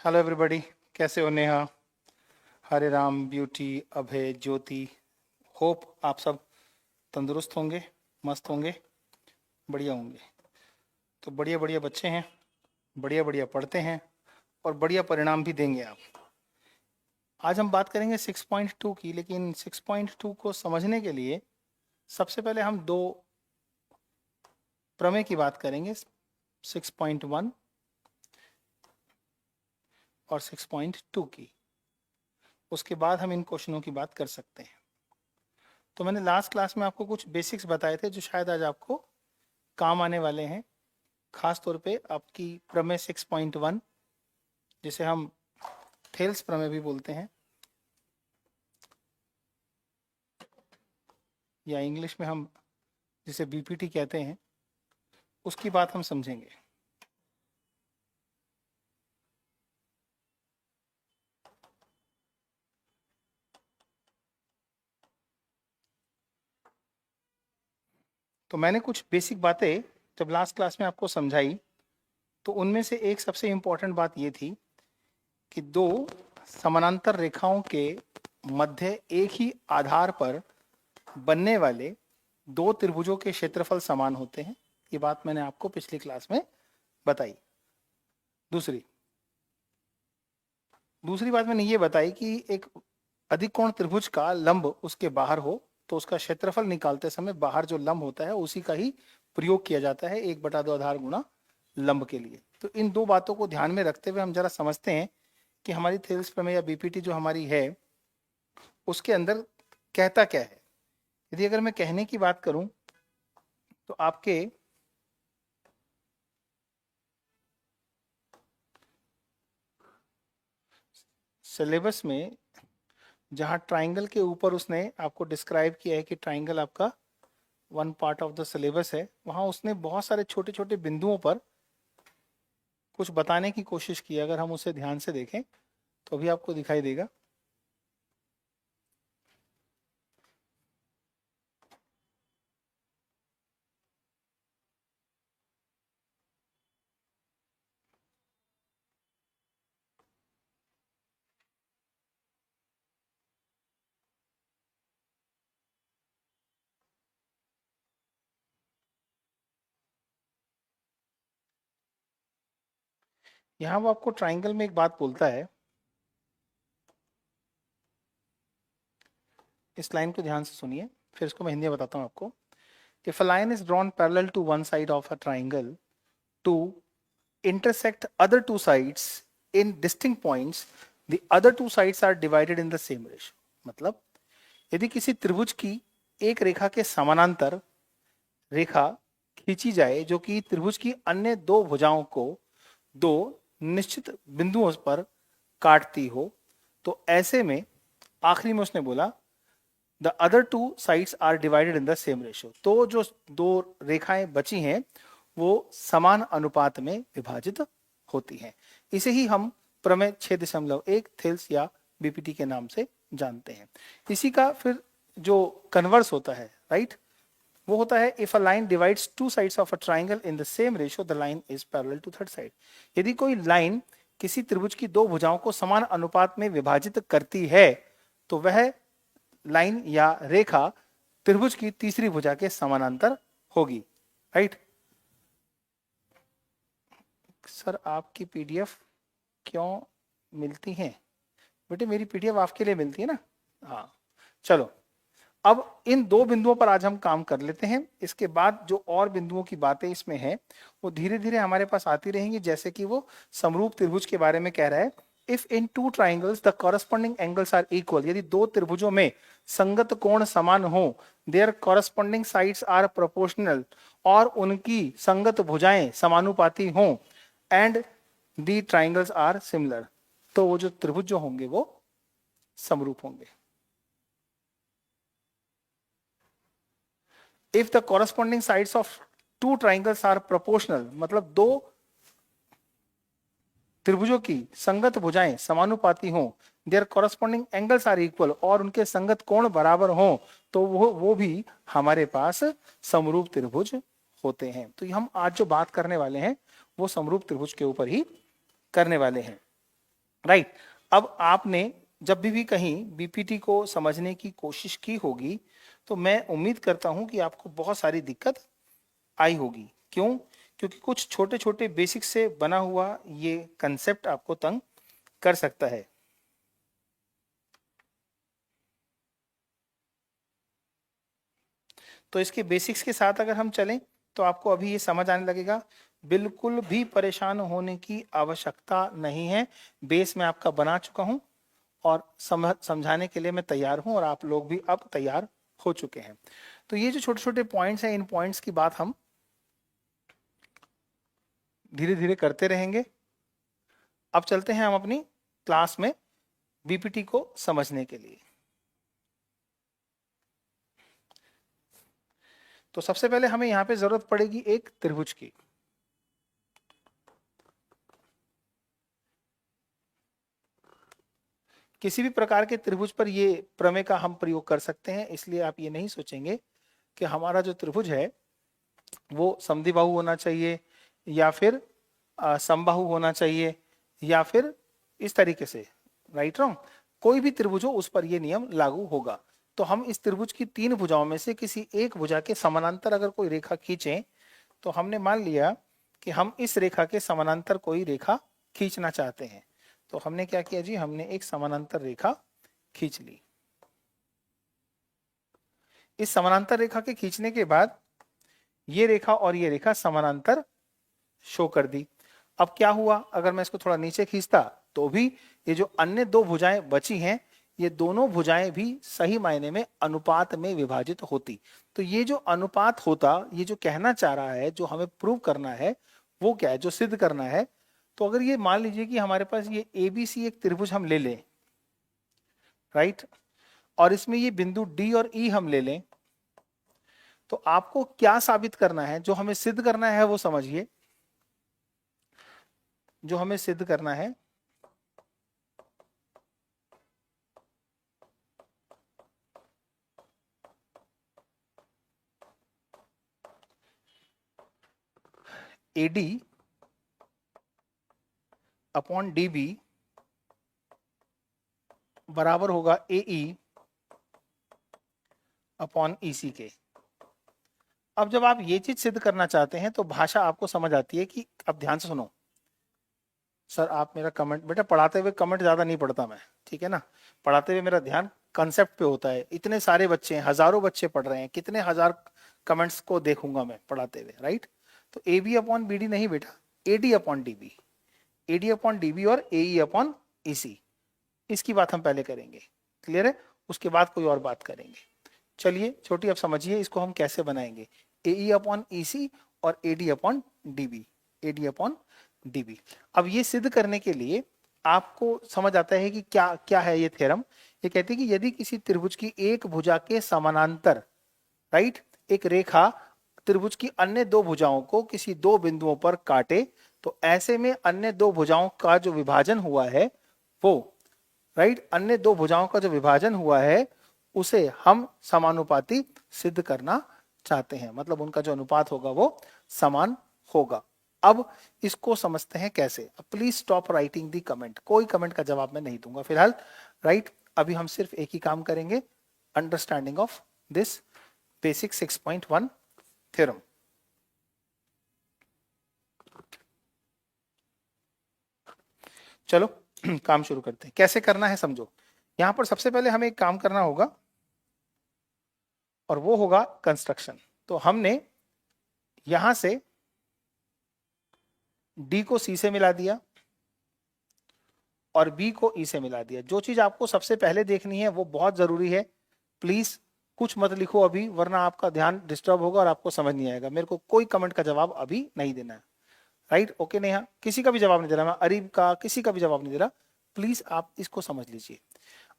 Hello everybody, कैसे हो? नेहा, हरे Ram, beauty, अभय, ज्योति। Hope आप सब तंदुरुस्त होंगे, मस्त होंगे, बढ़िया होंगे। तो बढ़िया बढ़िया बच्चे हैं, बढ़िया बढ़िया पढ़ते हैं और बढ़िया परिणाम भी देंगे आप। आज हम बात करेंगे 6.2 की, लेकिन 6.2 को समझने के लिए सबसे पहले हम दो प्रमेय की बात करेंगे, 6.1 और 6.2 की। उसके बाद हम इन क्वेश्चनों की बात कर सकते हैं। तो मैंने लास्ट क्लास में आपको कुछ बेसिक्स बताए थे जो शायद आज आपको काम आने वाले हैं। खास तौर पे आपकी प्रमेय 6.1, जिसे हम थेल्स प्रमेय भी बोलते हैं, या इंग्लिश में हम जिसे बीपीटी कहते हैं, उसकी बात हम समझेंगे। तो मैंने कुछ बेसिक बातें जब लास्ट क्लास में आपको समझाई, तो उनमें से एक सबसे इंपॉर्टेंट बात यह थी कि दो समानांतर रेखाओं के मध्य एक ही आधार पर बनने वाले दो त्रिभुजों के क्षेत्रफल समान होते हैं। ये बात मैंने आपको पिछली क्लास में बताई। दूसरी दूसरी बात मैंने ये बताई कि एक अधिकोण त्रिभुज का लंब उसके बाहर हो तो उसका क्षेत्रफल निकालते समय बाहर जो लंब होता है उसी का ही प्रयोग किया जाता है, 1/2 आधार गुणा लंब के लिए। तो इन दो बातों को ध्यान में रखते हुए हम जरा समझते हैं कि हमारी थेल्स प्रमेय या बीपीटी जो हमारी है उसके अंदर कहता क्या है। यदि अगर मैं कहने की बात करूं तो आपके सिलेबस में जहां ट्राइंगल के ऊपर उसने आपको डिस्क्राइब किया है कि ट्राइंगल आपका one part of the syllabus है, वहां उसने बहुत सारे छोटे छोटे बिंदुओं पर कुछ बताने की कोशिश की। अगर हम उसे ध्यान से देखें तो भी आपको दिखाई देगा। यहां वो आपको ट्राइंगल में एक बात बोलता है, इस लाइन को ध्यान से सुनिए, फिर इसको मैं हिंदी में बताता हूं आपको। If a line is drawn parallel to one side of a triangle to intersect other two sides in distinct points, the other two sides are divided in the same ratio। मतलब यदि किसी त्रिभुज की एक रेखा के समानांतर रेखा खींची जाए जो कि त्रिभुज की अन्य दो भुजाओं को दो निश्चित बिंदुओं पर काटती हो, तो ऐसे में आखिरी में उसने बोला the other two sides are divided in the same ratio. तो जो दो रेखाएं बची हैं वो समान अनुपात में विभाजित होती हैं। इसे ही हम प्रमेय 6.1 थेल्स या बीपीटी के नाम से जानते हैं। इसी का फिर जो कन्वर्स होता है, राइट, वो होता है if a line divides two sides of a triangle in the same ratio the line is parallel to third side. यदि कोई लाइन किसी त्रिभुज की दो भुजाओं को समान अनुपात में विभाजित करती है तो वह लाइन या रेखा त्रिभुज की तीसरी भुजा के समानांतर होगी, राइट। सर आपकी पीडीएफ क्यों मिलती है? बेटे मेरी पीडीएफ आपके लिए मिलती है ना। हाँ, चलो अब इन दो बिंदुओं पर आज हम काम कर लेते हैं। इसके बाद जो और बिंदुओं की बातें इसमें हैं वो धीरे धीरे हमारे पास आती रहेंगी, जैसे कि वो समरूप त्रिभुज के बारे में कह रहा है। If in two triangles the corresponding angles are equal, यदि दो त्रिभुजों में संगत कोण समान हो, their corresponding sides are proportional, और उनकी संगत भुजाएं समानुपाती हों, and the triangles are similar, तो वो जो त्रिभुज जो होंगे वो समरूप होंगे। If the corresponding sides of two triangles are proportional, मतलब दो त्रिभुजों की संगत भुजाएं समानुपाती हों, their corresponding angles are equal, और उनके संगत कोण बराबर हों, तो वो भी हमारे पास समरूप त्रिभुज होते हैं। तो हम आज जो बात करने वाले हैं वो समरूप त्रिभुज के ऊपर ही करने वाले हैं। राइट। अब आपने जब भी कहीं बीपीटी को समझने की कोशिश की होगी तो मैं उम्मीद करता हूं कि आपको बहुत सारी दिक्कत आई होगी। क्यों? क्योंकि कुछ छोटे छोटे बेसिक से बना हुआ ये कंसेप्ट आपको तंग कर सकता है। तो इसके बेसिक्स के साथ अगर हम चलें तो आपको अभी ये समझ आने लगेगा। बिल्कुल भी परेशान होने की आवश्यकता नहीं है। बेस मैं आपका बना चुका हूं और समझाने के लिए मैं तैयार हूं और आप लोग भी अब तैयार हो चुके हैं। तो ये जो छोटे छोटे पॉइंट्स हैं, इन पॉइंट्स की बात हम धीरे धीरे करते रहेंगे। अब चलते हैं हम अपनी क्लास में बीपीटी को समझने के लिए। तो सबसे पहले हमें यहां पे जरूरत पड़ेगी एक त्रिभुज की। किसी भी प्रकार के त्रिभुज पर ये प्रमेय का हम प्रयोग कर सकते हैं, इसलिए आप ये नहीं सोचेंगे कि हमारा जो त्रिभुज है वो समद्विबाहु होना चाहिए या फिर समबाहु होना चाहिए या फिर इस तरीके से। Right wrong? कोई भी त्रिभुज हो उस पर यह नियम लागू होगा। तो हम इस त्रिभुज की तीन भुजाओं में से किसी एक भुजा के समानांतर अगर कोई रेखा खींचें तो हमने मान लिया कि हम इस रेखा के समानांतर कोई रेखा खींचना चाहते हैं। तो हमने क्या किया जी, हमने एक समानांतर रेखा खींच ली। इस समानांतर रेखा के खींचने के बाद ये रेखा और ये रेखा समानांतर शो कर दी। अब क्या हुआ, अगर मैं इसको थोड़ा नीचे खींचता तो भी ये जो अन्य दो भुजाएं बची हैं, ये दोनों भुजाएं भी सही मायने में अनुपात में विभाजित होती। तो ये जो अनुपात होता, ये जो कहना चाह रहा है, जो हमें प्रूव करना है वो क्या है, जो सिद्ध करना है। तो अगर ये मान लीजिए कि हमारे पास ये एबीसी एक त्रिभुज हम ले लें, राइट, और इसमें ये बिंदु डी और ई हम ले लें, तो आपको क्या साबित करना है, जो हमें सिद्ध करना है वो समझिए। जो हमें सिद्ध करना है AD अपॉन DB बराबर होगा AE अपॉन EC के। अब जब आप ये चीज सिद्ध करना चाहते हैं तो भाषा आपको समझ आती है कि, अब ध्यान से सुनो। सर आप मेरा कमेंट, बेटा पढ़ाते हुए कमेंट ज्यादा नहीं पढ़ता मैं, ठीक है ना। पढ़ाते हुए मेरा ध्यान कंसेप्ट पे होता है। इतने सारे बच्चे हैं, हजारों बच्चे पढ़ रहे हैं, कितने हजार कमेंट्स को देखूंगा मैं पढ़ाते हुए, राइट। तो AB अपॉन BD नहीं बेटा, AD upon DB। AD upon DB और AE अपॉन EC, इसकी बात हम पहले करेंगे। क्लियर है? उसके बाद कोई और बात करेंगे। चलिए छोटी, अब समझिए इसको हम कैसे बनाएंगे। AE अपॉन EC और AD upon DB, AD upon DB। अब ये सिद्ध करने के लिए आपको समझ आता है कि क्या क्या है ये थ्योरम। ये कहती है कि यदि किसी त्रिभुज की एक भुजा के समानांतर, राइट, एक रेखा त्रिभुज की अन्य दो भुजाओं को किसी दो बिंदुओं पर काटे, तो ऐसे में अन्य दो भुजाओं का जो विभाजन हुआ है वो, राइट, अन्य दो भुजाओं का जो विभाजन हुआ है उसे हम समानुपाती सिद्ध करना चाहते हैं। मतलब उनका जो अनुपात होगा वो समान होगा। अब इसको समझते हैं कैसे। Please stop writing the comment, कोई कमेंट का जवाब मैं नहीं दूंगा फिलहाल, राइट। अभी हम सिर्फ एक ही काम करेंगे, understanding of this basic 6.1 theorem. चलो काम शुरू करते हैं। कैसे करना है समझो। यहां पर सबसे पहले हमें एक काम करना होगा और वो होगा कंस्ट्रक्शन। तो हमने यहां से D को C से मिला दिया और B को E से मिला दिया। जो चीज आपको सबसे पहले देखनी है वो बहुत जरूरी है, प्लीज कुछ मत लिखो अभी, वरना आपका ध्यान डिस्टर्ब होगा और आपको समझ नहीं आएगा। मेरे को कोई कमेंट का जवाब अभी नहीं देना है, राइट। ओके नेहा, किसी का भी जवाब नहीं दे रहा मैं, अरीब का, किसी का भी जवाब नहीं दे रहा। प्लीज आप इसको समझ लीजिए।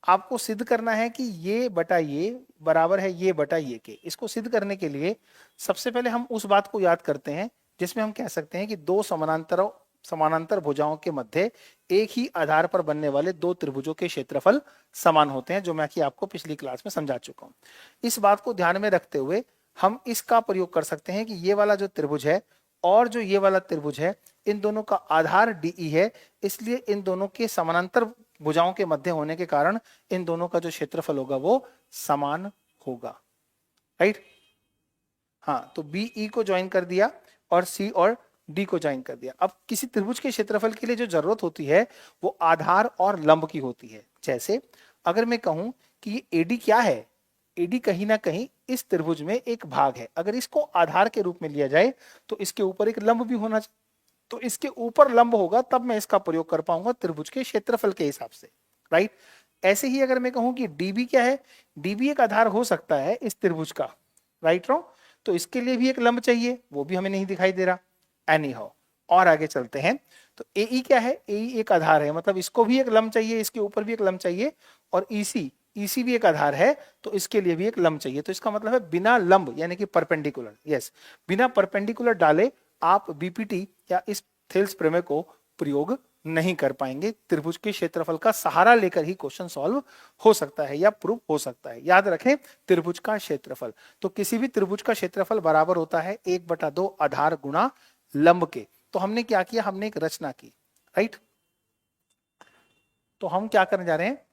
आपको सिद्ध करना है कि ये बटा ये बराबर है ये बटा ये के। इसको सिद्ध करने के लिए सबसे पहले हम उस बात को याद करते हैं जिसमें हम कह सकते हैं कि दो समानांतर भुजाओं के मध्य एक ही आधार पर बनने वाले दो त्रिभुजों के क्षेत्रफल समान होते हैं, जो मैं कि आपको पिछली क्लास में समझा चुका हूं। इस बात को ध्यान में रखते हुए हम इसका प्रयोग कर सकते हैं कि ये वाला जो त्रिभुज है और जो ये वाला त्रिभुज है, इन दोनों का आधार डीई है, इसलिए इन दोनों के समानांतर भुजाओं के मध्य होने के कारण इन दोनों का जो क्षेत्रफल होगा वो समान होगा, राइट। हाँ, तो बीई को ज्वाइन कर दिया और सी और डी को ज्वाइन कर दिया। अब किसी त्रिभुज के क्षेत्रफल के लिए जो जरूरत होती है वो आधार और लंब की होती है। जैसे अगर मैं कहूं कि ये एडी क्या है, एडी कहीं ना कहीं इस त्रिभुज में एक भाग है, अगर इसको आधार के रूप में लिया जाए तो इसके ऊपर एक लंब भी होना चाहिए, तो इसके ऊपर लंब होगा तब मैं इसका प्रयोग कर पाऊंगा त्रिभुज के क्षेत्रफल के हिसाब से, राइट। ऐसे ही अगर मैं कहूं कि डीबी क्या है, डीबी एक आधार हो सकता है इस त्रिभुज का, राइट रो, तो इसके लिए भी एक लंब चाहिए, वो भी हमें नहीं दिखाई दे रहा, एनी हाउ। और आगे चलते हैं, तो एई क्या है, एई एक आधार है, मतलब इसको भी एक लंब चाहिए, इसके ऊपर भी एक लंब चाहिए, और ईसी, ईसी भी एक आधार है, तो इसके लिए भी एक लंब चाहिए। तो इसका मतलब है बिना लंब यानी कि परपेंडिकुलर, यस, बिना परपेंडिकुलर डाले आप बीपीटी या इस थेल्स प्रमेय को प्रयोग नहीं कर पाएंगे। त्रिभुज के क्षेत्रफल का सहारा लेकर ही क्वेश्चन सॉल्व हो सकता है या प्रूव हो सकता है। याद रखें, त्रिभुज का क्षेत्रफल, तो किसी भी त्रिभुज का क्षेत्रफल बराबर होता है 1/2 आधार गुणा लंब के। तो हमने क्या किया, हमने एक रचना की, राइट। तो हम क्या करने जा रहे हैं,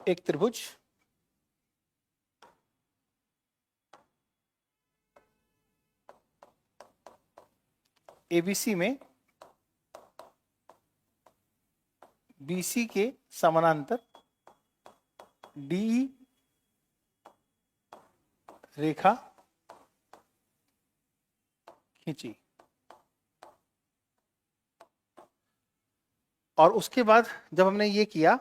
एक त्रिभुज एबीसी में बीसी के समानांतर डी रेखा खींची, और उसके बाद जब हमने ये किया,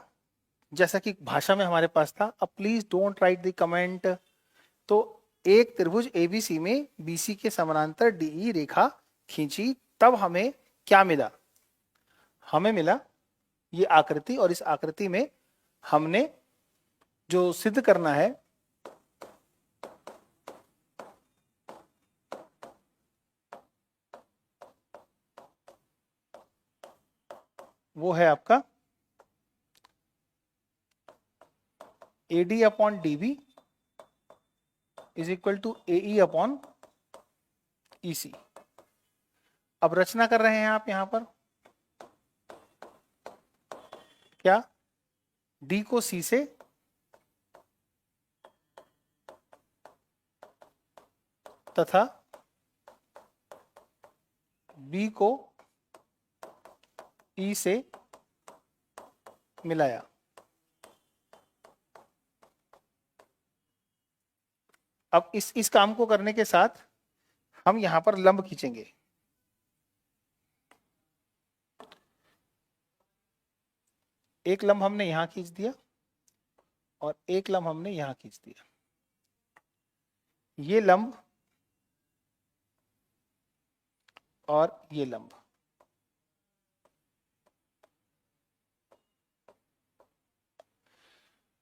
जैसा कि भाषा में हमारे पास था, अब please don't write the comment, तो एक त्रिभुज एबीसी में बीसी के समानांतर डीई रेखा खींची, तब हमें क्या मिला, हमें मिला ये आकृति, और इस आकृति में हमने जो सिद्ध करना है वो है आपका AD upon DB is equal to AE upon EC। अब रचना कर रहे हैं आप यहां पर, क्या, D को C से तथा B को E से मिलाया। अब इस काम को करने के साथ हम यहां पर लंब खींचेंगे, एक लंब हमने यहां खींच दिया और एक लंब हमने यहां खींच दिया। ये लंब और ये लंब,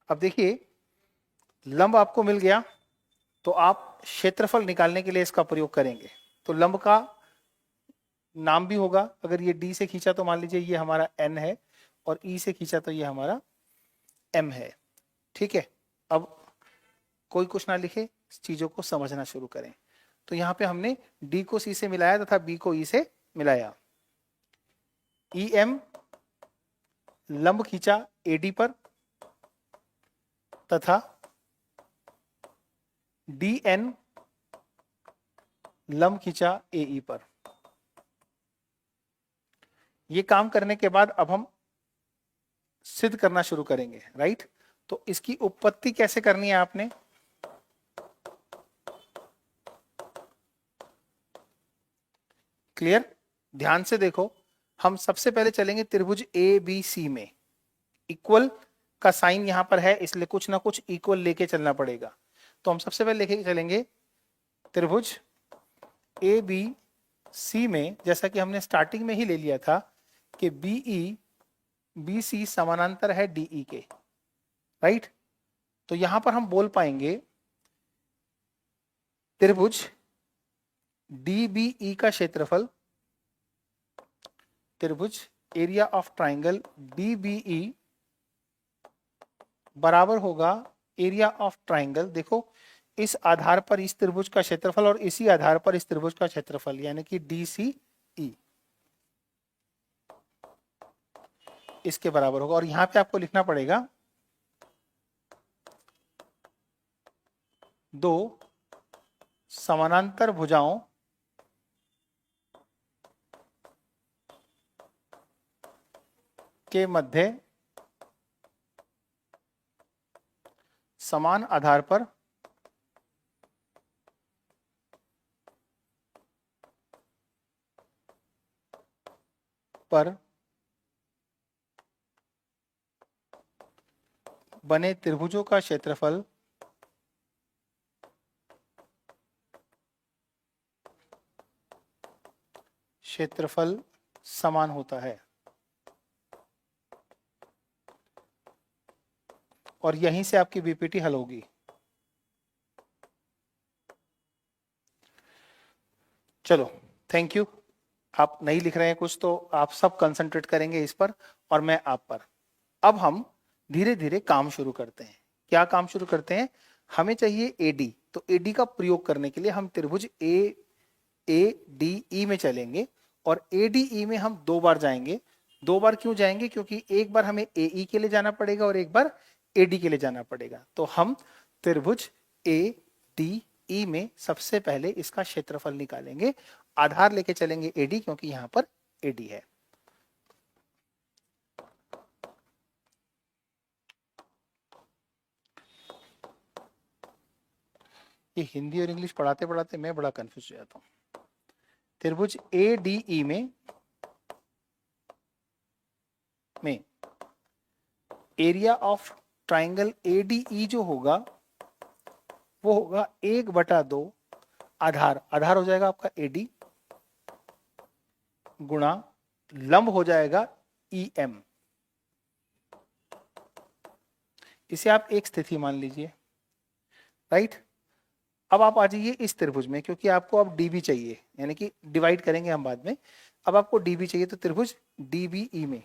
अब देखिए लंब आपको मिल गया, तो आप क्षेत्रफल निकालने के लिए इसका प्रयोग करेंगे। तो लंब का नाम भी होगा, अगर ये D से खींचा तो मान लीजिए ये हमारा N है, और E से खींचा तो ये हमारा M है, ठीक है। अब कोई कुछ ना लिखे, चीजों को समझना शुरू करें। तो यहां पे हमने D को C से मिलाया तथा B को E से मिलाया। EM लंब खींचा AD पर तथा DN लंब खींचा AE पर। ये काम करने के बाद अब हम सिद्ध करना शुरू करेंगे, राइट। तो इसकी उत्पत्ति कैसे करनी है आपने, क्लियर, ध्यान से देखो। हम सबसे पहले चलेंगे त्रिभुज ABC में, इक्वल का साइन यहां पर है, इसलिए कुछ ना कुछ इक्वल लेके चलना पड़ेगा। तो हम सबसे पहले लेके चलेंगे त्रिभुज ABC में, जैसा कि हमने स्टार्टिंग में ही ले लिया था कि BE BC समानांतर है DE के, राइट। तो यहां पर हम बोल पाएंगे त्रिभुज DBE का क्षेत्रफल, त्रिभुज एरिया ऑफ ट्राइंगल DBE बराबर होगा एरिया ऑफ ट्राइंगल, देखो इस आधार पर इस त्रिभुज का क्षेत्रफल और इसी आधार पर इस त्रिभुज का क्षेत्रफल, यानी कि DCE इसके बराबर होगा। और यहां पे आपको लिखना पड़ेगा दो समानांतर भुजाओं के मध्य समान आधार पर बने त्रिभुजों का क्षेत्रफल समान होता है। और यहीं से आपकी बीपीटी हल होगी। चलो, थैंक यू। आप नहीं लिख रहे हैं कुछ तो आप सब कंसंट्रेट करेंगे इस पर और मैं आप पर। अब हम धीरे धीरे काम शुरू करते हैं। क्या काम शुरू करते हैं? हमें चाहिए AD, तो AD का प्रयोग करने के लिए हम त्रिभुज ADE में चलेंगे और ADE में हम 2 बार जाएंगे। 2 बार क्यों जाएंगे? क्योंकि एक बार हमें AE के लिए जाना पड़ेगा और एक बार AD के लिए जाना पड़ेगा। तो हम त्रिभुज ADE में सबसे पहले इसका क्षेत्रफल निकालेंगे, आधार लेके चलेंगे AD क्योंकि यहां पर AD है। ये हिंदी और इंग्लिश पढ़ाते पढ़ाते मैं बड़ा कंफ्यूज हो जाता हूं। त्रिभुज ADE में एरिया ऑफ ट्राइंगल ADE जो होगा वो होगा 1/2 आधार हो जाएगा आपका AD गुणा लंब हो जाएगा EM। इसे आप एक स्थिति मान लीजिए, राइट। अब आप आ जाइए इस त्रिभुज में, क्योंकि आपको अब DB चाहिए, यानी कि डिवाइड करेंगे हम बाद में। अब आपको DB चाहिए, तो त्रिभुज DBE में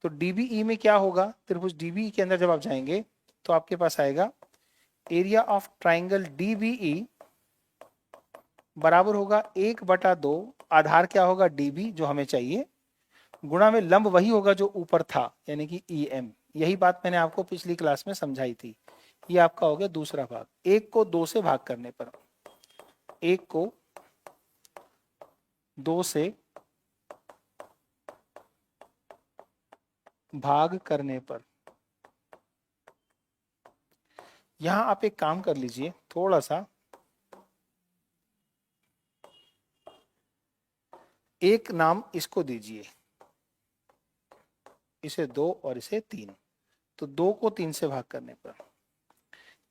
तो DBE में क्या होगा? त्रिभुज DBE के अंदर जब आप जाएंगे तो आपके पास आएगा एरिया ऑफ ट्राइंगल DBE बराबर होगा 1/2 आधार क्या होगा? DB जो हमें चाहिए, गुणा में लंब वही होगा जो ऊपर था, यानी कि EM। यही बात मैंने आपको पिछली क्लास में समझाई थी। ये आपका हो गया दूसरा भाग। 1 को 2 से भाग करने पर, 1 को 2 से भाग करने पर, यहां आप एक काम कर लीजिए, थोड़ा सा एक नाम इसको दीजिए, इसे 2 और इसे 3। तो 2 को 3 से भाग करने पर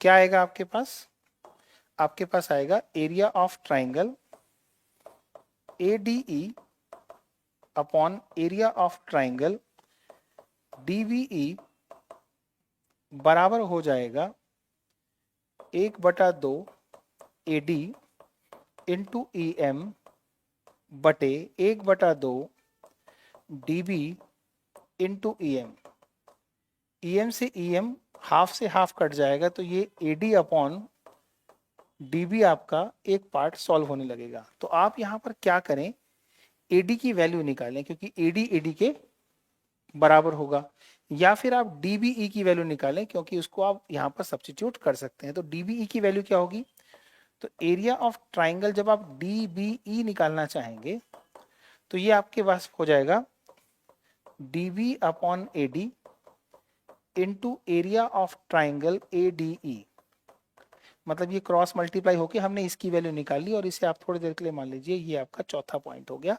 क्या आएगा आपके पास? आपके पास आएगा area of triangle ADE upon area of triangle DBE बराबर हो जाएगा 1/2 AD इंटू EM बटे 1/2 DB इंटू EM। EM से EM हाफ से हाफ कट जाएगा, तो ये AD अपॉन DB आपका एक पार्ट सॉल्व होने लगेगा। तो आप यहां पर क्या करें? AD की वैल्यू निकालें, क्योंकि AD के बराबर होगा, या फिर आप DBE की वैल्यू निकालें, क्योंकि उसको आप यहां पर सब्स्टिट्यूट कर सकते हैं। तो DBE की वैल्यू क्या होगी? तो एरिया ऑफ ट्राइंगल जब आप DBE निकालना चाहेंगे तो ये आपके पास हो जाएगा DB upon AD into area of triangle ADE। मतलब ये क्रॉस मल्टीप्लाई होके हमने इसकी वैल्यू निकाल ली, और इसे आप थोड़ी देर के लिए मान लीजिए ये आपका चौथा पॉइंट हो गया।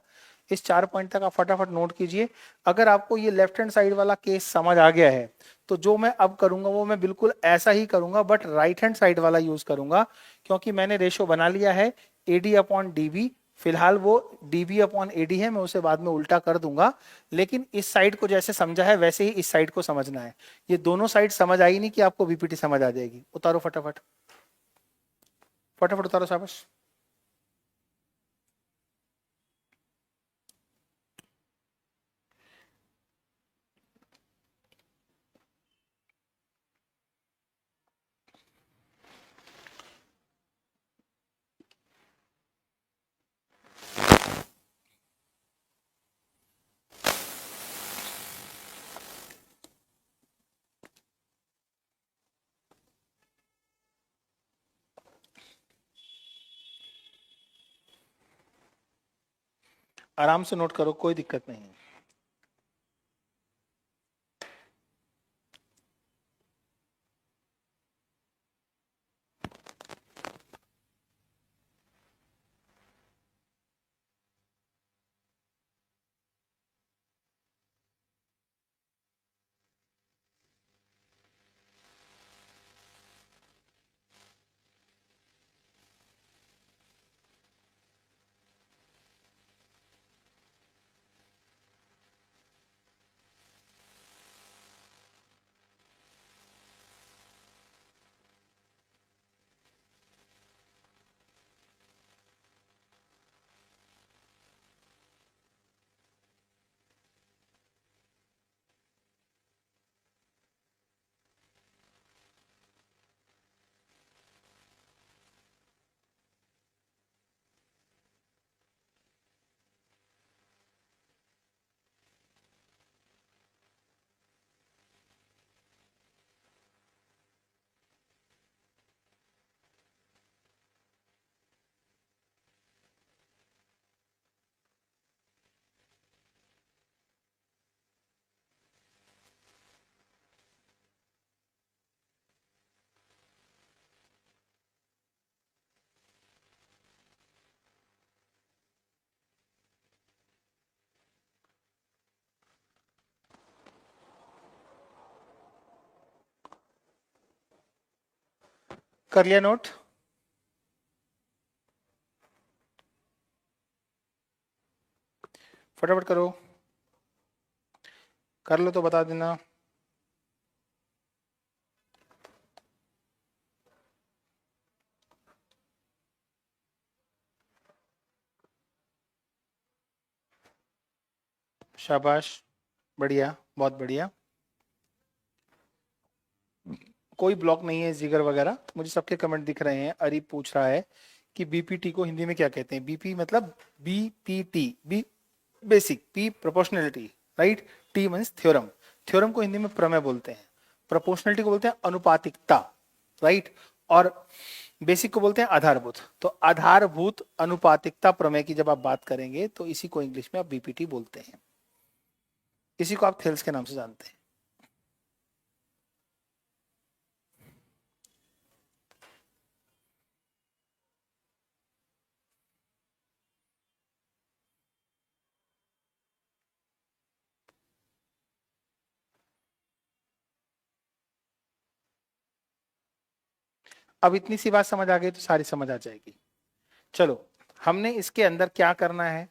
इस 4 पॉइंट तक आप फटाफट नोट कीजिए। अगर आपको ये लेफ्ट हैंड साइड वाला केस समझ आ गया है तो जो मैं अब करूंगा वो मैं बिल्कुल ऐसा ही करूंगा, बट राइट हैंड साइड वाला यूज करूंगा, क्योंकि मैंने रेशो बना लिया है AD अपॉन DB फिलहाल वो dB अपॉन AD है, मैं उसे बाद में उल्टा कर दूंगा, लेकिन इस साइड को जैसे समझा है वैसे ही इस साइड को समझना है। ये दोनों साइड समझ आई नहीं कि आपको बीपीटी समझ आ जाएगी। उतारो फटाफट, फटाफट उतारो, शाबाश। आराम से नोट करो, कोई दिक्कत नहीं है। कर लिया नोट? फटाफट करो, कर लो तो बता देना। शाबाश, बढ़िया, बहुत बढ़िया। कोई ब्लॉक नहीं है जिगर वगैरह, मुझे सबके कमेंट दिख रहे हैं। अरी पूछ रहा है कि बीपीटी को हिंदी में क्या कहते हैं। बीपी मतलब BPT, B basic, P proportionality, right, T means theorem. Theorem को हिंदी में प्रमेय बोलते हैं, प्रोपोर्शनलिटी को बोलते हैं अनुपातिकता, राइट, और बेसिक को बोलते हैं आधारभूत। तो आधारभूत अनुपातिकता प्रमेय की जब आप बात करेंगे तो इसी को इंग्लिश में आप बीपीटी बोलते हैं। इसी को आप थेल्स के नाम से जानते हैं। अब इतनी सी बात समझ आ गई तो सारी समझ आ जाएगी। चलो, हमने इसके अंदर क्या करना है,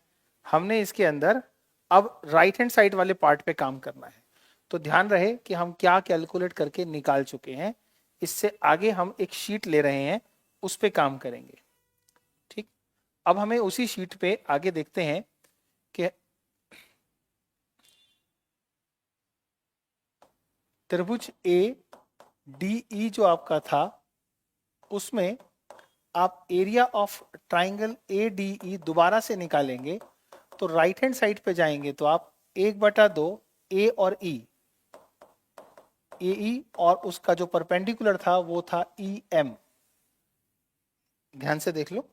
हमने इसके अंदर अब राइट हैंड साइड वाले पार्ट पे काम करना है। तो ध्यान रहे कि हम क्या कैलकुलेट करके निकाल चुके हैं। इससे आगे हम एक शीट ले रहे हैं, उस पे काम करेंगे। ठीक, अब हमें उसी शीट पे आगे देखते हैं कि त्रिभुज ए डी ई जो आपका था, उसमें आप area of triangle A D ई दोबारा से निकालेंगे। तो राइट हैंड साइड पे जाएंगे तो आप 1/2 ए और ई, ए ई और उसका जो परपेंडिकुलर था वो था ई एम। ध्यान से देख लो,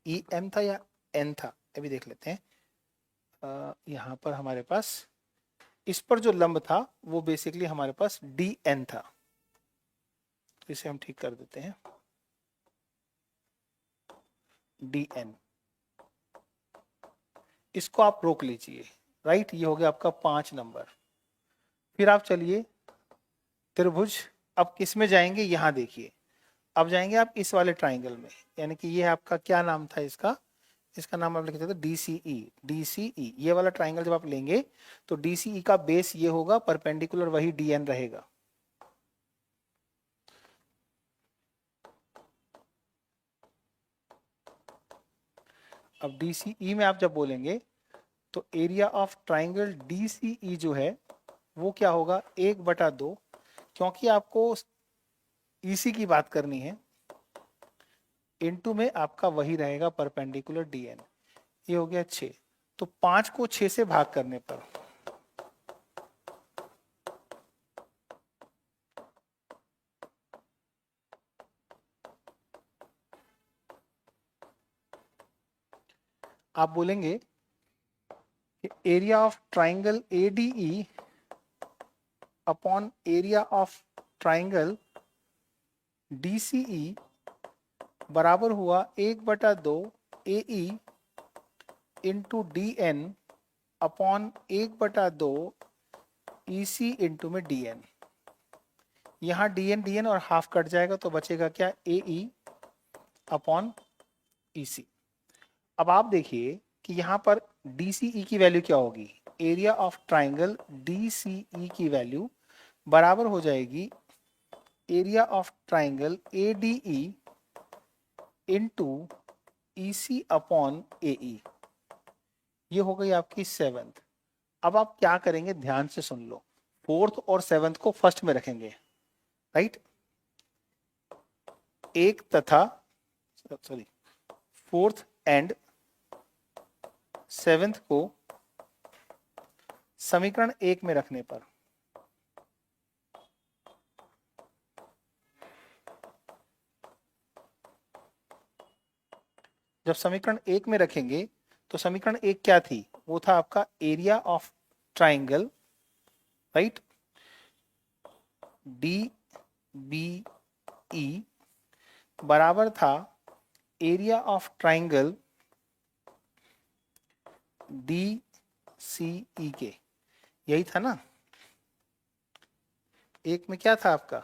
ई एम था या एन था, अभी देख लेते हैं। यहां पर हमारे पास इस पर जो लंब था वो बेसिकली हमारे पास डी एन था। तो इसे हम ठीक कर देते हैं, डी एन। इसको आप रोक लीजिए, राइट, ये हो गया आपका 5 नंबर। फिर आप चलिए त्रिभुज, अब किस में जाएंगे, यहां देखिए। अब जाएंगे आप इस वाले ट्राइंगल में, यानी कि ये आपका क्या नाम था इसका, इसका नाम आप लिख देते DCE। DCE ये वाला ट्राइंगल जब आप लेंगे तो DCE का बेस ये होगा, परपेंडिकुलर वही DN रहेगा। अब DCE में आप जब बोलेंगे तो एरिया ऑफ ट्राइंगल DCE जो है वो क्या होगा, 1/2, क्योंकि आपको EC की बात करनी है, इनटू में आपका वही रहेगा परपेंडिकुलर DN। ये हो गया 6। तो 5 को 6 से भाग करने पर आप बोलेंगे area of triangle ADE upon area of triangle DCE बराबर हुआ 1/2 AE into DN upon 1/2 EC into में DN। यहाँ DN और हाफ कट जाएगा तो बचेगा क्या, AE अपॉन EC। अब आप देखिए कि यहाँ पर DCE की वैल्यू क्या होगी, एरिया ऑफ ट्राइंगल DCE की वैल्यू बराबर हो जाएगी area of triangle ADE into EC upon AE। ये हो गई आपकी 7th। अब आप क्या करेंगे, ध्यान से सुन लो, 4th और 7th को फर्स्ट में रखेंगे, राइट। एक तथा 4th एंड 7th को समीकरण 1 में रखने पर जब समीकरण 1 में रखेंगे तो समीकरण 1 क्या थी, वो था आपका area of triangle, right, DBE बराबर था एरिया ऑफ ट्राइंगल DCE के। यही था ना, एक में क्या था आपका,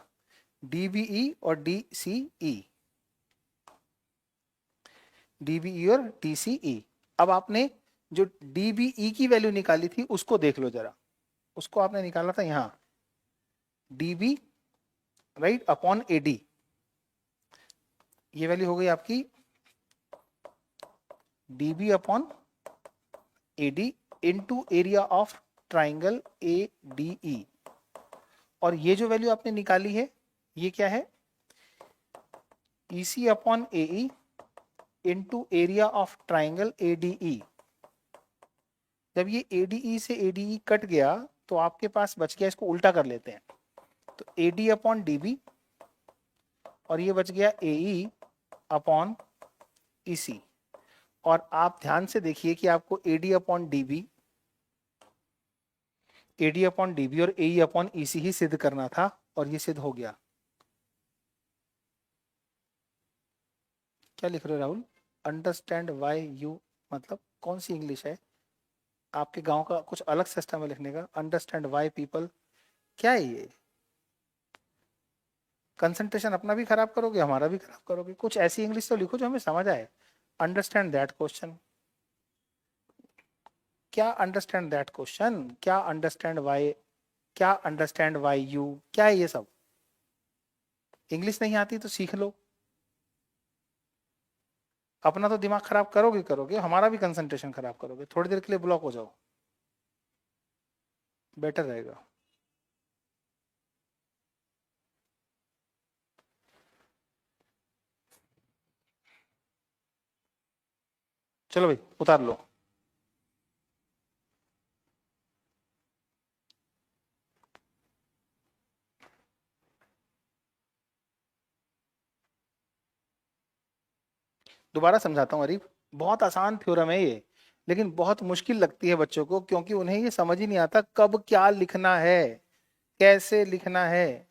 DBE और DCE, DBE और DCE। अब आपने जो DBE की वैल्यू निकाली थी उसको देख लो जरा, उसको आपने निकाला था यहां DB, राइट, अपॉन AD। ये वैल्यू हो गई आपकी DB upon AD into area of triangle ADE। और ये जो वैल्यू आपने निकाली है ये क्या है, EC upon AE into area of triangle ADE। जब ये ADE से ADE कट गया तो आपके पास बच गया, इसको उल्टा कर लेते हैं, तो AD अपॉन DB और ये बच गया AE अपॉन EC। और आप ध्यान से देखिए कि आपको AD अपॉन DB और AE अपॉन EC ही सिद्ध करना था और ये सिद्ध हो गया। क्या लिख रहे हो राहुल, अंडरस्टैंड वाई यू, मतलब कौन सी इंग्लिश है, आपके गांव का कुछ अलग सिस्टम है लिखने का, अंडरस्टैंड वाई पीपल, क्या है ये, कंसंट्रेशन अपना भी खराब करोगे हमारा भी खराब करोगे, कुछ ऐसी इंग्लिश तो लिखो जो हमें समझ आए। अंडरस्टैंड दैट क्वेश्चन, क्या अंडरस्टैंड दैट क्वेश्चन, क्या अंडरस्टैंड वाई, क्या अंडरस्टैंड वाई यू, क्या है ये सब, इंग्लिश नहीं आती तो सीख लो। अपना तो दिमाग खराब करोगे करोगे, हमारा भी कंसंट्रेशन खराब करोगे, थोड़ी देर के लिए ब्लॉक हो जाओ, बेटर रहेगा। चलो भाई उतार लो। दोबारा समझाता हूँ अरीफ, बहुत आसान थ्योरम है ये, लेकिन बहुत मुश्किल लगती है बच्चों को क्योंकि उन्हें ये समझ ही नहीं आता कब क्या लिखना है, कैसे लिखना है।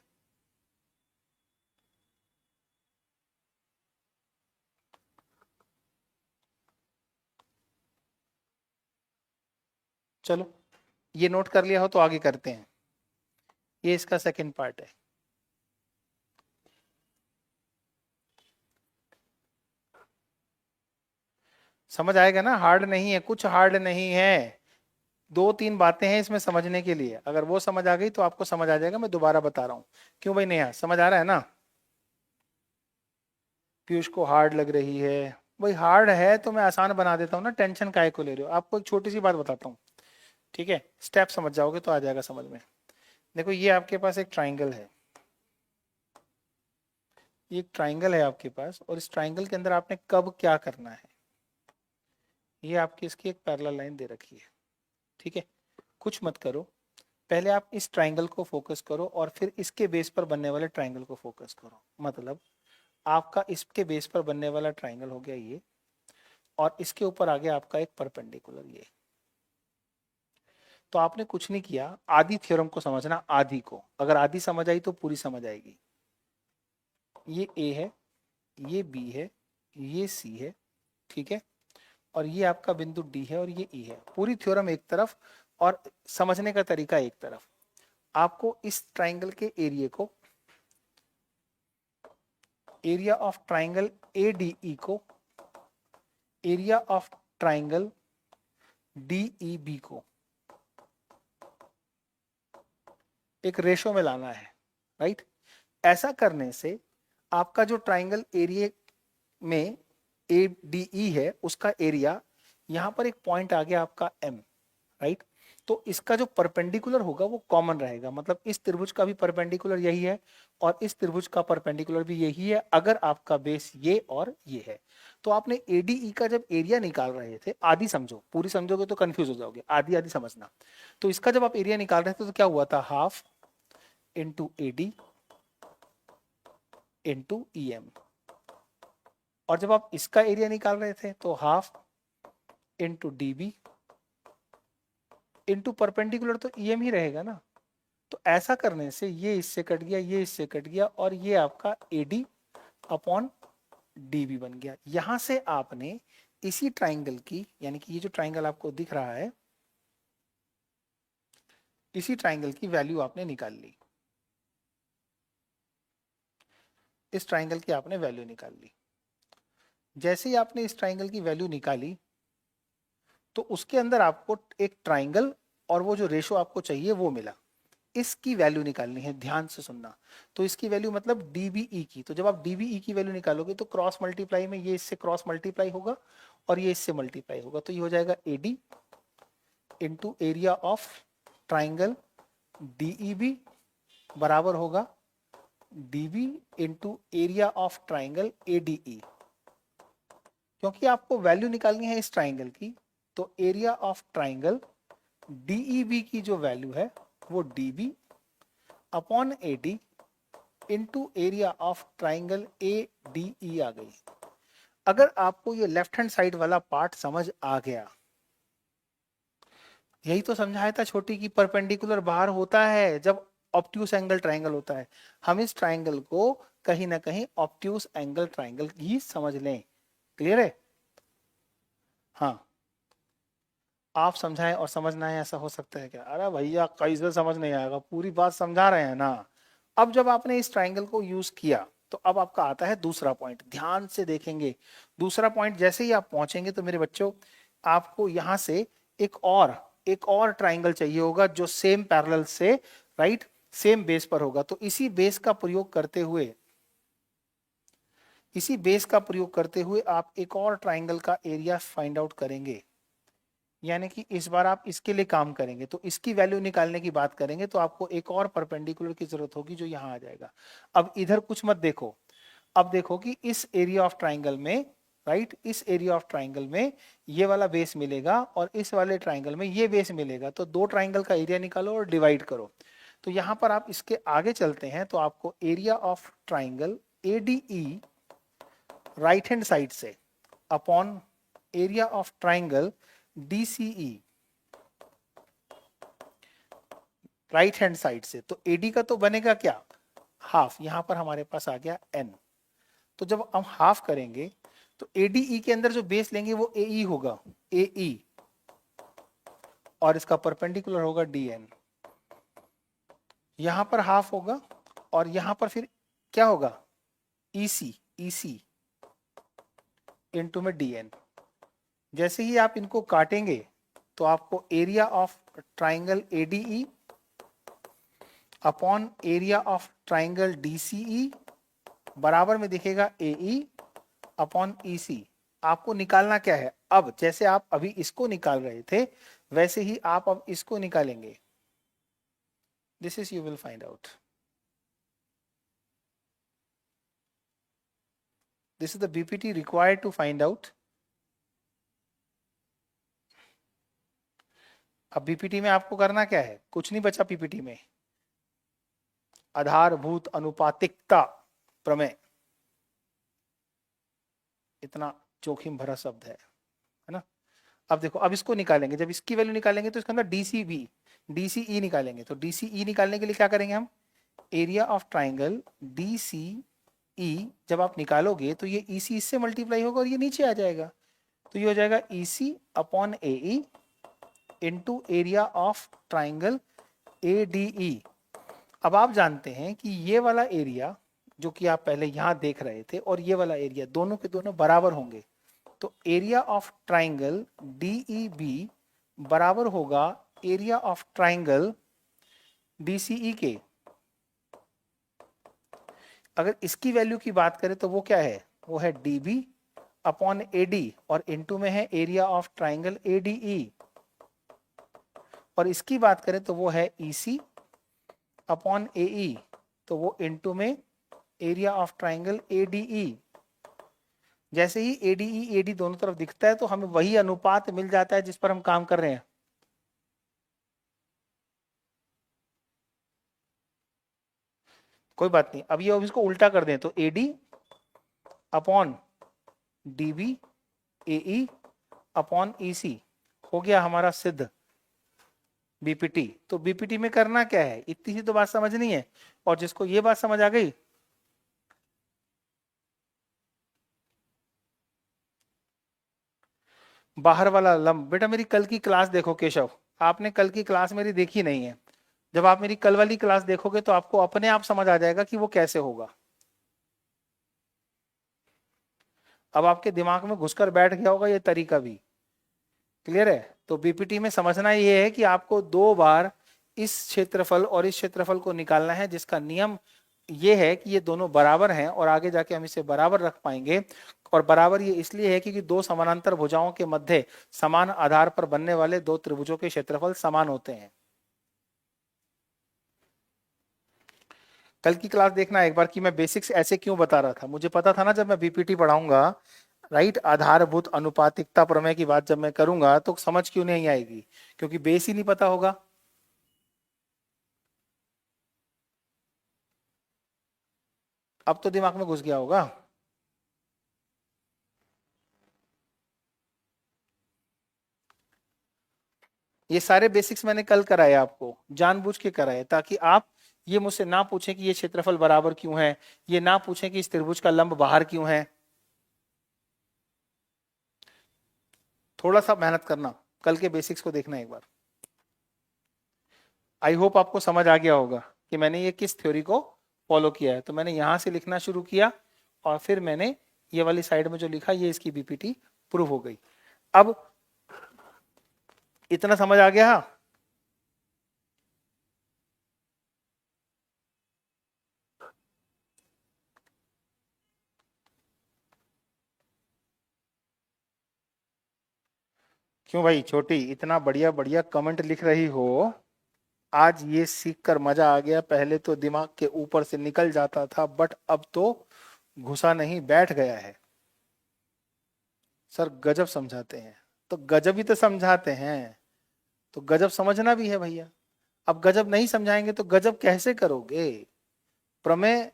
चलो ये नोट कर लिया हो तो आगे करते हैं, ये इसका सेकंड पार्ट है। समझ आएगा ना, हार्ड नहीं है, कुछ हार्ड नहीं है, 2-3 बातें हैं इसमें समझने के लिए, अगर वो समझ आ गई तो आपको समझ आ जाएगा, मैं दोबारा बता रहा हूं। क्यों भाई नेहा, समझ आ रहा है ना? पीयूष को हार्ड लग रही है। भाई हार्ड है तो मैं आसान बना देता हूँ ना, टेंशन काहे को ले रहे हो? आपको एक छोटी सी बात बताता हूँ, ठीक है, स्टेप समझ जाओगे तो आ जाएगा समझ में। देखो ये आपके पास एक ट्राइंगल है, ये एक ट्राइंगल है आपके पास, और इस ट्राइंगल के अंदर आपने कब क्या करना है, ये आपकी इसकी एक पैरेलल लाइन दे रखी है, ठीक है। कुछ मत करो, पहले आप इस ट्राइंगल को फोकस करो और फिर इसके बेस पर बनने वाले ट्राइंगल को फोकस करो। मतलब आपका इसके बेस पर बनने वाला ट्राइंगल हो गया ये, और इसके ऊपर आ गया आपका एक परपेंडिकुलर ये। तो आपने कुछ नहीं किया, आधी थ्योरम को समझना, आधी को, अगर आधी समझ आई तो पूरी समझ आएगी। ये ए है, ये बी है, ये सी है, ठीक है, और ये आपका बिंदु डी है, और ये ई है। पूरी थ्योरम एक तरफ और समझने का तरीका एक तरफ। आपको इस ट्राइंगल के एरिया को, एरिया ऑफ ट्राइंगल एडीई को, एरिया ऑफ ट्राइंगल डीईबी को एक रेशो में लाना है, राइट। ऐसा करने से आपका जो ट्राइंगल एरिया में ए डी ई है उसका एरिया, यहां पर एक पॉइंट आ गया आपका एम, राइट। तो इसका जो परपेंडिकुलर होगा वो कॉमन रहेगा, मतलब इस त्रिभुज का भी परपेंडिकुलर यही है और इस त्रिभुज का परपेंडिकुलर भी यही है, अगर आपका बेस ये और ये है। तो आपने एडीई का जब एरिया निकाल रहे थे, आधी समझो, पूरी समझोगे तो कंफ्यूज हो जाओगे, आधी आधी समझना। तो इसका जब आप एरिया निकाल रहे थे तो क्या हुआ था, half into AD into E M, और जब आप इसका एरिया निकाल रहे थे तो half into D B into perpendicular, तो ई एम ही रहेगा ना। तो ऐसा करने से ये इससे कट गया, ये इससे कट गया, और ये आपका एडी अपॉन डीबी बन गया। यहां से आपने इसी ट्राइंगल की, यानी कि ये जो ट्राइंगल आपको दिख रहा है, इसी ट्राइंगल की वैल्यू आपने निकाल ली, इस ट्राइंगल की आपने वैल्यू निकाल ली। जैसे ही आपने इस ट्राइंगल की वैल्यू निकाली तो उसके अंदर आपको एक ट्राइंगल और वो जो रेशो आपको चाहिए वो मिला। इसकी वैल्यू निकालनी है, ध्यान से सुनना। तो इसकी वैल्यू मतलब डीबीई की, तो जब आप डीबीई की वैल्यू निकालोगे तो क्रॉस मल्टीप्लाई में ये इससे क्रॉस मल्टीप्लाई होगा और ये इससे मल्टीप्लाई होगा, तो ये हो जाएगा AD into area of triangle DEB बराबर होगा DB into area of triangle ADE. क्योंकि आपको वैल्यू निकालनी है इस ट्राइंगल की, तो एरिया ऑफ ट्राइंगल डीईबी की जो वैल्यू है वो DB upon AD into area of triangle A D E आ गई। अगर आपको ये लेफ्ट हैंड साइड वाला पार्ट समझ आ गया, यही तो समझाया था छोटी की परपेंडिकुलर बाहर होता है जब ऑब्ट्यूस एंगल ट्राइंगल होता है। हम इस ट्राइंगल को कहीं ना कहीं ऑब्ट्यूस एंगल ट्राइंगल ही समझ लें। क्लियर है? हाँ, आप समझाएं और समझना है ऐसा हो सकता है क्या? अरे भैया कैसे समझ नहीं आएगा, पूरी बात समझा रहे हैं ना। अब जब आपने इस ट्राइंगल को यूज किया तो अब आपका आता है दूसरा पॉइंट, ध्यान से देखेंगे। दूसरा पॉइंट जैसे ही आप पहुंचेंगे तो मेरे बच्चों आपको यहां से एक और ट्राइंगल चाहिए होगा जो सेम पैरेलल से, राइट, सेम बेस पर होगा। तो इसी बेस का प्रयोग करते हुए, इसी बेस का प्रयोग करते हुए आप एक और ट्राइंगल का एरिया फाइंड आउट करेंगे। यानी कि इस बार आप इसके लिए काम करेंगे, तो इसकी वैल्यू निकालने की बात करेंगे तो आपको एक और परपेंडिकुलर की जरूरत होगी जो यहां आ जाएगा। अब इधर कुछ मत देखो, अब देखो कि इस एरिया ऑफ ट्राइंगल में, राइट, इस एरिया ऑफ ट्राइंगल में ये वाला बेस मिलेगा और इस वाले ट्राइंगल में ये बेस मिलेगा। तो दो ट्राइंगल का एरिया निकालो और डिवाइड करो। तो यहां पर आप इसके आगे चलते हैं तो आपको area of triangle ADE right hand side से upon area of triangle DCE right hand side से, तो AD का तो बनेगा क्या, हाफ। यहां पर हमारे पास आ गया n, तो जब हम हाफ करेंगे तो ADE के अंदर जो बेस लेंगे वो AE होगा, AE, और इसका परपेंडिकुलर होगा DN। यहां पर हाफ होगा और यहां पर फिर क्या होगा, EC, EC इंटू में DN। जैसे ही आप इनको काटेंगे तो आपको area of triangle ADE upon area of triangle DCE बराबर में दिखेगा AE अपॉन EC। आपको निकालना क्या है? अब जैसे आप अभी इसको निकाल रहे थे वैसे ही आप अब इसको निकालेंगे। This is you will find out. This is the BPT required to find out. अब BPT में आपको करना क्या है? कुछ नहीं बचा PPT में। आधारभूत अनुपातिकता प्रमेय, इतना जोखिम भरा शब्द है ना। अब देखो, अब इसको निकालेंगे। जब इसकी वैल्यू निकालेंगे तो इसके अंदर DCE निकालेंगे। तो DCE निकालने के लिए क्या करेंगे हम? एरिया ऑफ ट्राइंगल DCE जब आप निकालोगे तो ये EC इससे मल्टीप्लाई होगा और ये नीचे आ जाएगा। तो ये हो जाएगा EC upon AE into area of triangle ADE। अब आप जानते हैं कि ये वाला एरिया जो कि आप पहले यहां देख रहे थे और ये वाला एरिया दोनों के दोनों बराबर होंगे। तो एरिया ऑफ ट्राइंगल DEB बराबर होगा एरिया ऑफ ट्राइंगल DCE के। अगर इसकी वैल्यू की बात करें तो वो क्या है? वो है DB अपॉन AD और इनटू में है एरिया ऑफ ट्राइंगल ADE। और इसकी बात करें तो वो है EC अपॉन AE, तो वो इनटू में एरिया ऑफ ट्राइंगल ADE। जैसे ही ADE AD दोनों तरफ दिखता है तो हमें वही अनुपात मिल जाता है जिस पर हम काम कर रहे हैं। कोई बात नहीं, अब ये इसको उल्टा कर दें तो AD upon DB AE upon EC हो गया हमारा सिद्ध BPT। तो BPT में करना क्या है? इतनी सी तो बात समझनी है। और जिसको ये बात समझ आ गई, बाहर वाला लंब। बेटा मेरी कल की क्लास देखो केशव, आपने कल की क्लास मेरी देखी नहीं है। जब आप मेरी कल वाली क्लास देखोगे तो आपको अपने आप समझ आ जाएगा कि वो कैसे होगा। अब आपके दिमाग में घुसकर बैठ गया होगा ये तरीका भी। क्लियर है? तो BPT में समझना ये है कि आपको 2 बार इस क्षेत्रफल और इस क्षेत्रफल को निकालना है, जिसका नियम ये है कि ये दोनों बराबर हैं और आगे जाके हम इसे बराबर रख पाएंगे। और बराबर ये इसलिए है क्योंकि 2 समानांतर भुजाओं के मध्य समान आधार पर बनने वाले 2 त्रिभुजों के क्षेत्रफल समान होते हैं। कल की क्लास देखना एक बार कि मैं बेसिक्स ऐसे क्यों बता रहा था। मुझे पता था ना जब मैं BPT पढ़ाऊंगा, राइट, आधारभूत अनुपातिकता प्रमेय की बात जब मैं करूंगा तो समझ क्यों नहीं आएगी, क्योंकि बेस ही नहीं पता होगा। अब तो दिमाग में घुस गया होगा। ये सारे बेसिक्स मैंने कल कराए आपको, जानबूझ के कराए, ताकि आप ये मुझसे ना पूछें कि ये क्षेत्रफल बराबर क्यों है, ये ना पूछें कि इस त्रिभुज का लंब बाहर क्यों है। थोड़ा सा मेहनत करना, कल के बेसिक्स को देखना एक बार। आई होप आपको समझ आ गया होगा कि मैंने ये किस थ्योरी को फॉलो किया है। तो मैंने यहां से लिखना शुरू किया और फिर मैंने ये वाली साइड में जो लिखा ये इसकी BPT प्रूव हो गई। अब इतना समझ आ गया? क्यों भाई छोटी, इतना बढ़िया बढ़िया कमेंट लिख रही हो, आज ये सीख कर मजा आ गया। पहले तो दिमाग के ऊपर से निकल जाता था, बट अब तो घुसा नहीं, बैठ गया है। सर गजब समझाते हैं। तो गजब ही तो समझाते हैं, तो गजब समझना भी है भैया। अब गजब नहीं समझाएंगे तो गजब कैसे करोगे? प्रमेय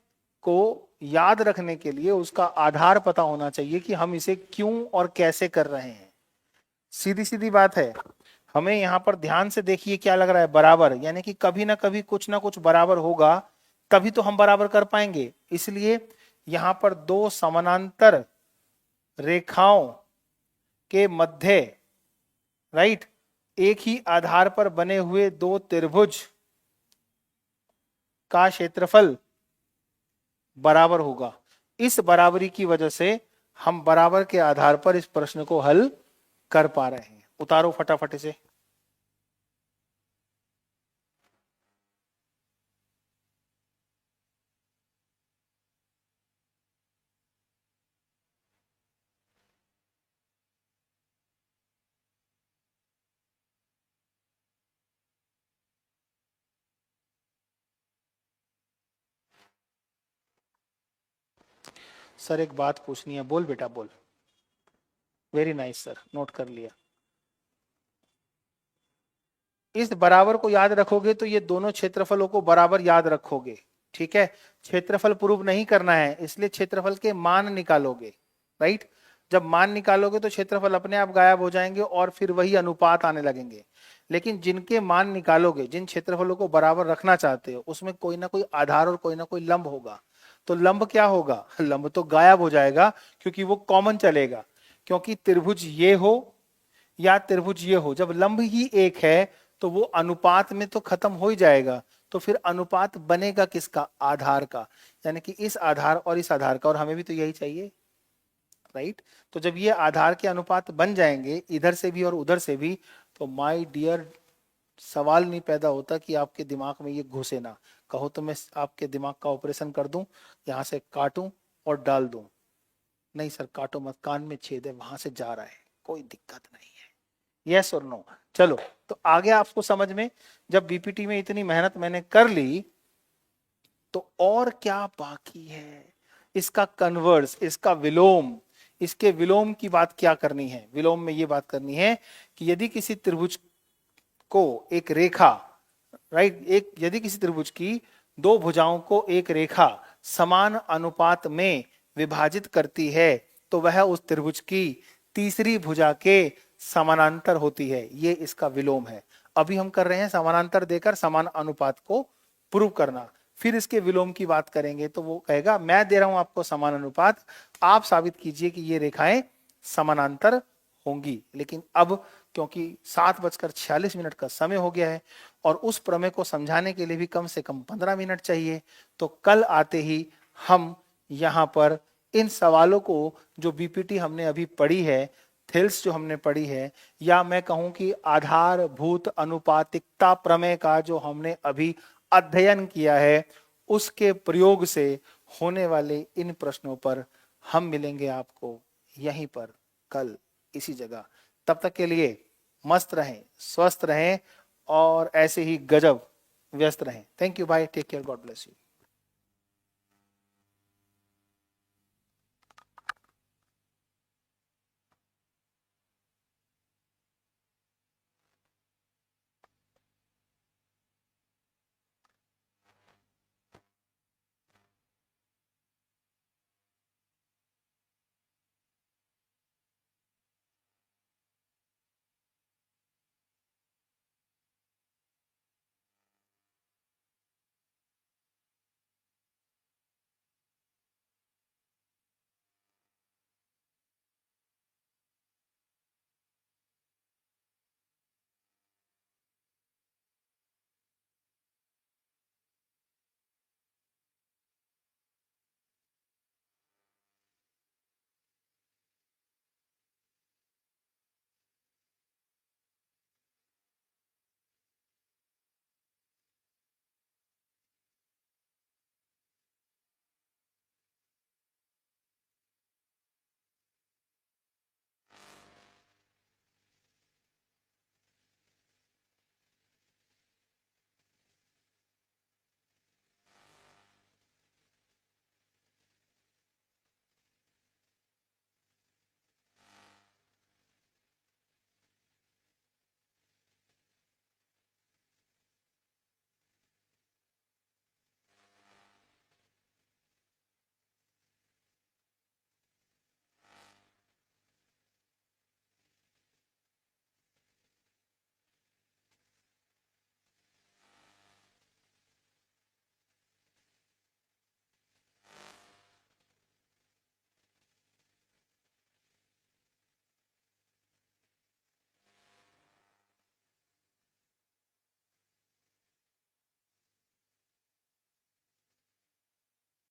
को याद रखने के लिए उसका आधार पता होना चाहिए कि हम इसे क्यों और कैसे कर रहे हैं। सीधी सीधी बात है। हमें यहाँ पर ध्यान से देखिए क्या लग रहा है, बराबर, यानी कि कभी ना कभी कुछ ना कुछ बराबर होगा, तभी तो हम बराबर कर पाएंगे। इसलिए यहां पर 2 समानांतर रेखाओं के मध्य, राइट, एक ही आधार पर बने हुए 2 त्रिभुज का क्षेत्रफल बराबर होगा। इस बराबरी की वजह से हम बराबर के आधार पर इस प्रश्न को हल कर पा रहे हैं। उतारो फटाफट इसे। सर एक बात पूछनी है, बोल बेटा बोल। वेरी नाइस सर, नोट कर लिया। इस बराबर को याद रखोगे तो ये दोनों क्षेत्रफलों को बराबर याद रखोगे, ठीक है। क्षेत्रफल प्रूव नहीं करना है, इसलिए क्षेत्रफल के मान निकालोगे, राइट। जब मान निकालोगे तो क्षेत्रफल अपने आप गायब हो जाएंगे और फिर वही अनुपात आने लगेंगे। लेकिन जिनके मान निकालोगे, जिन क्षेत्रफलों को बराबर रखना चाहते हो, उसमें कोई ना कोई आधार और कोई ना कोई लंब होगा। तो लंब क्या होगा? लंब तो गायब हो जाएगा, क्योंकि वो कॉमन चलेगा। क्योंकि त्रिभुज ये हो या त्रिभुज ये हो, जब लंब ही एक है तो वो अनुपात में तो खत्म हो ही जाएगा। तो फिर अनुपात बनेगा किसका? आधार का। यानी कि इस आधार और इस आधार का, और हमें भी तो यही चाहिए, राइट। तो जब ये आधार के अनुपात बन जाएंगे इधर से भी और उधर से भी, तो माय डियर सवाल नहीं पैदा होता कि आपके दिमाग में ये घुसे ना। कहो तो मैं आपके दिमाग का ऑपरेशन कर दूं, यहां से काटूं और डाल दूं। नहीं सर काटो मत, कान में छेद है, वहां से जा रहा है, कोई दिक्कत नहीं है। यस और नो? चलो, तो आगे आपको समझ में। जब बीपीटी में इतनी मेहनत मैंने कर ली, तो और क्या बाकी है? इसका कन्वर्स, इसका विलोम, इसके विलोम की बात क्या करनी है? विलोम में ये बात करनी है कि यदि किसी त्रिभुज को एक रेखा, राइट, एक यदि किसी त्रिभुज की दो भुजाओं को एक रेखा समान अनुपात में विभाजित करती है, तो वह उस त्रिभुज की तीसरी भुजा के समानांतर होती है। ये इसका विलोम है। अभी हम कर रहे हैं समानांतर देकर समान अनुपात को प्रूव करना। फिर इसके विलोम की बात करेंगे तो वो कहेगा मैं दे रहा हूं आपको समान अनुपात, आप साबित कीजिए कि ये रेखाएं समानांतर होंगी। लेकिन अब क्योंकि 7:46 का समय हो गया है और उस प्रमेय को समझाने के लिए भी कम से कम 15 मिनट चाहिए, तो कल आते ही हम यहां पर इन सवालों को, जो बीपीटी हमने अभी पढ़ी है, थेल्स जो हमने पढ़ी है, या मैं कहूं कि आधारभूत अनुपातिकता प्रमेय का जो हमने अभी अध्ययन किया है, उसके प्रयोग से होने वाले इन प्रश्नों पर हम मिलेंगे आपको यहीं पर कल इसी जगह। तब तक के लिए मस्त रहें, स्वस्थ रहें और ऐसे ही गजब व्यस्त रहें। Thank you, bye, take care, God bless you.